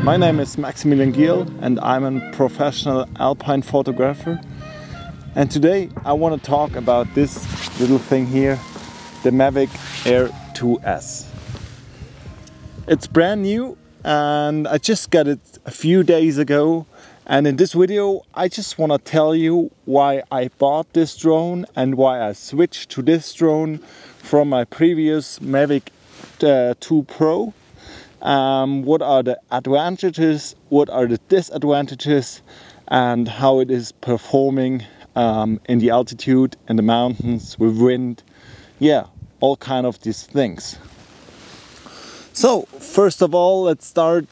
My name is Maximilian Gierl and I'm a professional alpine photographer. And today I want to talk about this little thing here, the Mavic Air 2S. It's brand new and I just got it a few days ago. And in this video I just want to tell you why I bought this drone and why I switched to this drone from my previous Mavic 2 Pro. What are the advantages, what are the disadvantages, and how it is performing in the altitude, in the mountains, with wind, yeah, all kind of these things. So first of all, let's start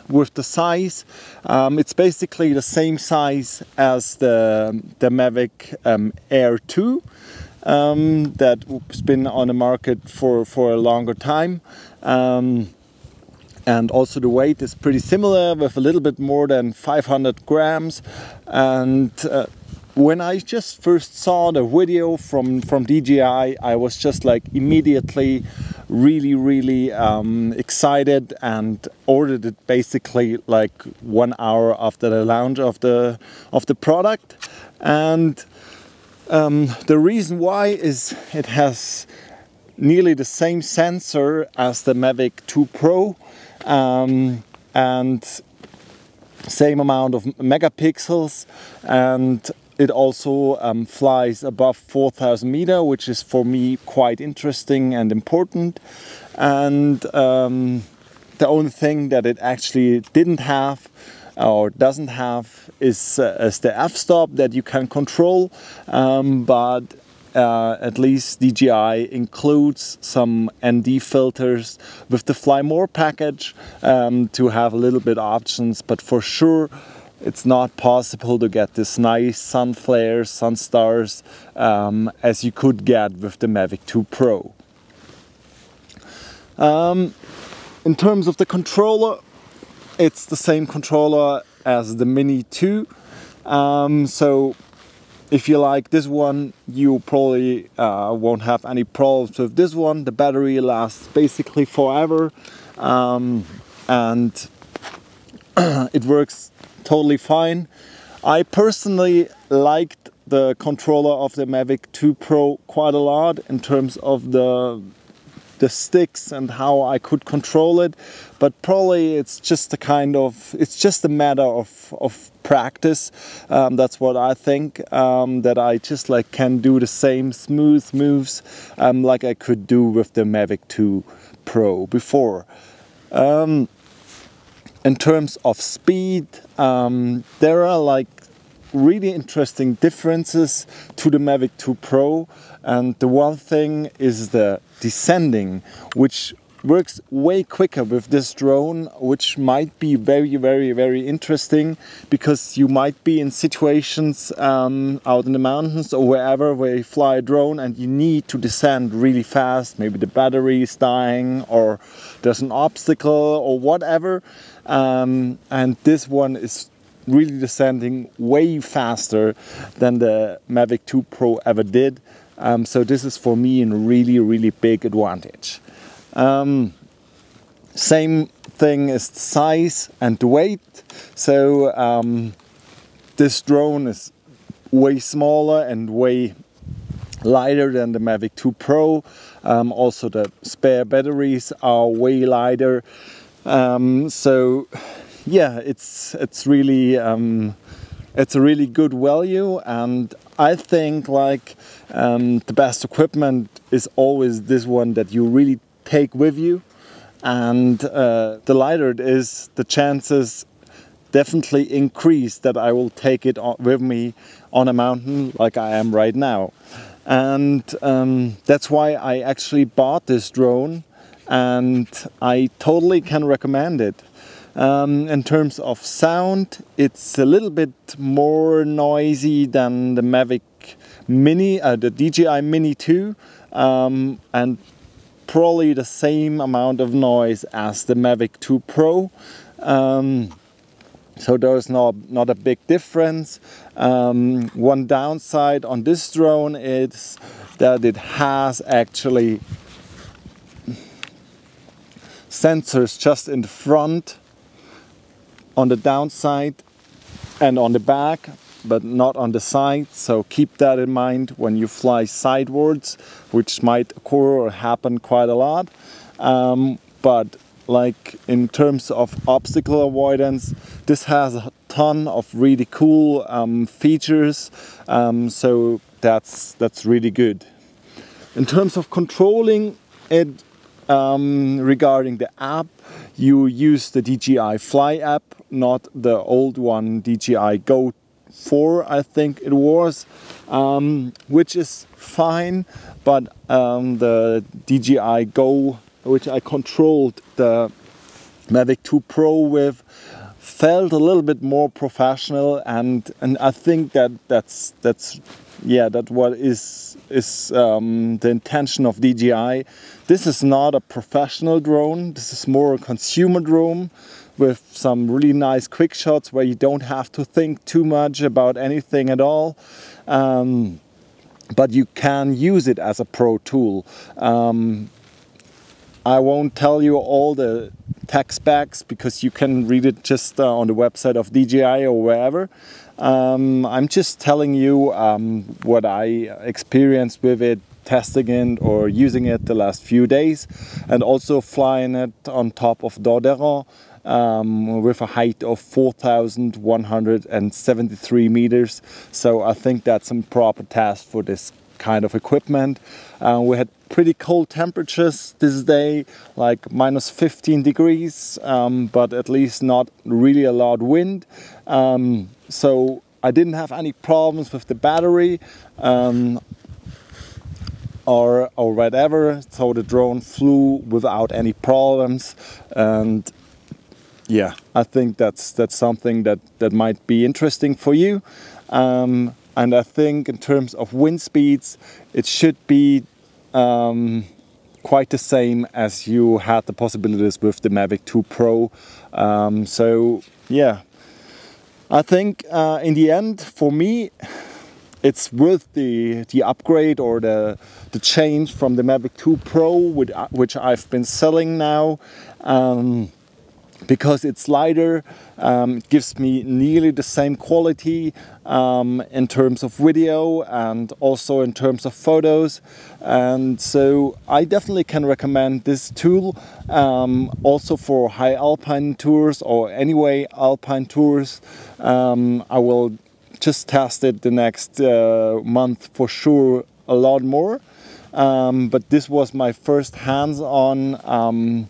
with the size. It's basically the same size as the Mavic Air 2 that's been on the market for a longer time. And also the weight is pretty similar, with a little bit more than 500 grams. And when I just first saw the video from DJI, I was just like immediately really excited and ordered it basically like 1 hour after the launch of the product. And the reason why is it has nearly the same sensor as the Mavic 2 Pro and same amount of megapixels, and it also flies above 4,000 meters, which is for me quite interesting and important. And the only thing that it actually didn't have or doesn't have is the f-stop that you can control, but at least DJI includes some ND filters with the Fly More package to have a little bit options, but for sure it's not possible to get this nice sun flares, sun stars as you could get with the Mavic 2 Pro. In terms of the controller, it's the same controller as the Mini 2. So if you like this one, you probably won't have any problems with this one. The battery lasts basically forever, and it works totally fine. I personally liked the controller of the Mavic 2 Pro quite a lot in terms of the sticks and how I could control it, but probably it's just a matter of practice. That's what I think, that I just like can do the same smooth moves like I could do with the Mavic 2 Pro before. In terms of speed, there are like really interesting differences to the Mavic 2 Pro, and the one thing is the descending, which works way quicker with this drone, which might be very interesting, because you might be in situations out in the mountains or wherever where you fly a drone and you need to descend really fast. Maybe the battery is dying or there's an obstacle or whatever, and this one is really descending way faster than the Mavic 2 Pro ever did. So this is for me a really big advantage. Same thing is the size and the weight. So this drone is way smaller and way lighter than the Mavic 2 Pro. Also the spare batteries are way lighter. So yeah, it's really it's a really good value, and I think like the best equipment is always this one that you really take with you, and the lighter it is, the chances definitely increase that I will take it with me on a mountain like I am right now. And that's why I actually bought this drone, and I totally can recommend it. In terms of sound, it's a little bit more noisy than the Mavic Mini, the DJI Mini 2, and probably the same amount of noise as the Mavic 2 Pro. So there's not a big difference. One downside on this drone is that it has actually sensors just in the front on the downside and on the back, but not on the side. So keep that in mind when you fly sidewards, which might occur or happen quite a lot. But like in terms of obstacle avoidance, this has a ton of really cool features. So that's really good. In terms of controlling it, regarding the app, you use the DJI Fly app, not the old one, DJI Go 4, I think it was, which is fine, but the DJI Go, which I controlled the Mavic 2 Pro with, felt a little bit more professional, and I think that's what is the intention of DJI. This is not a professional drone. This is more a consumer drone with some really nice quick shots where you don't have to think too much about anything at all. But you can use it as a pro tool. I won't tell you all the tech specs because you can read it just on the website of DJI or wherever. I'm just telling you what I experienced with it, testing it or using it the last few days, and also flying it on top of Herens with a height of 4,173 meters. So I think that's a proper test for this kind of equipment. We had pretty cold temperatures this day, like minus 15 degrees, but at least not really a loud wind. So I didn't have any problems with the battery or whatever. So the drone flew without any problems, and yeah, I think that's something that might be interesting for you. And I think in terms of wind speeds, it should be quite the same as you had the possibilities with the Mavic 2 Pro. So yeah, I think in the end, for me, it's worth the upgrade or the change from the Mavic 2 Pro, which I've been selling now. Because it's lighter, it gives me nearly the same quality in terms of video and also in terms of photos, and so I definitely can recommend this tool also for high alpine tours or anyway alpine tours. I will just test it the next month for sure a lot more, but this was my first hands-on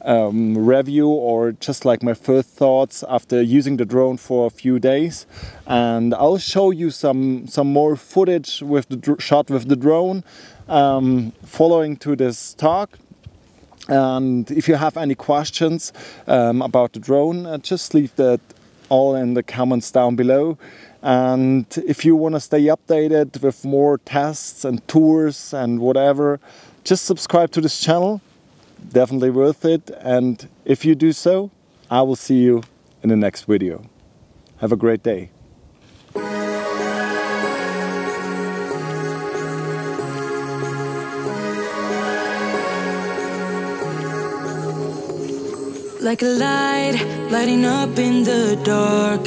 review, or just like my first thoughts after using the drone for a few days. And I'll show you some more footage with the shot with the drone following to this talk. And if you have any questions about the drone, just leave that all in the comments down below. And if you want to stay updated with more tests and tours and whatever, just subscribe to this channel. Definitely worth it, and if you do so, I will see you in the next video. Have a great day. Like a light, lighting up in the dark.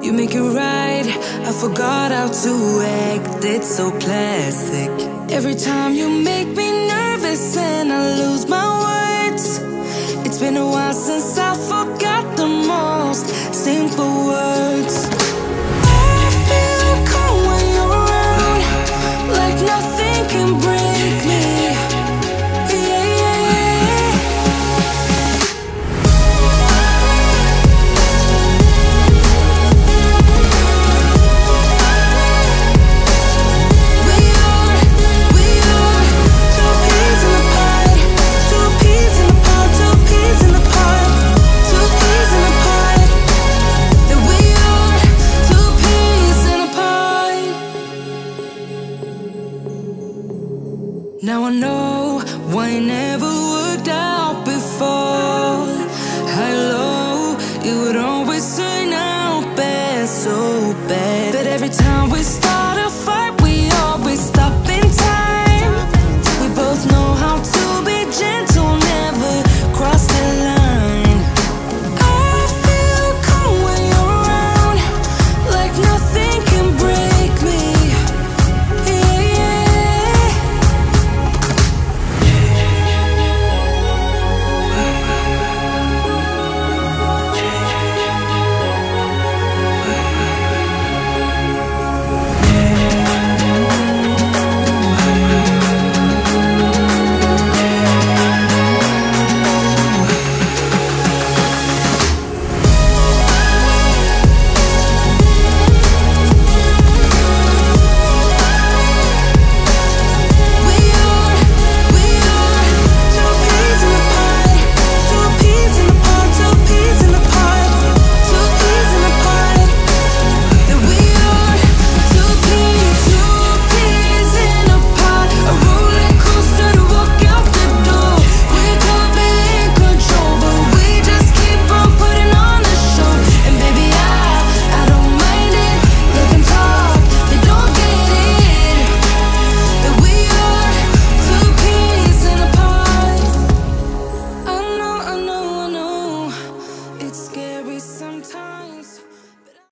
You make it right, I forgot how to act. It's so classic. Every time you make me nervous and I lose my words. It's been a while since I forgot the most simple words. I feel calm when you're around, like nothing can break me. Now I know why I never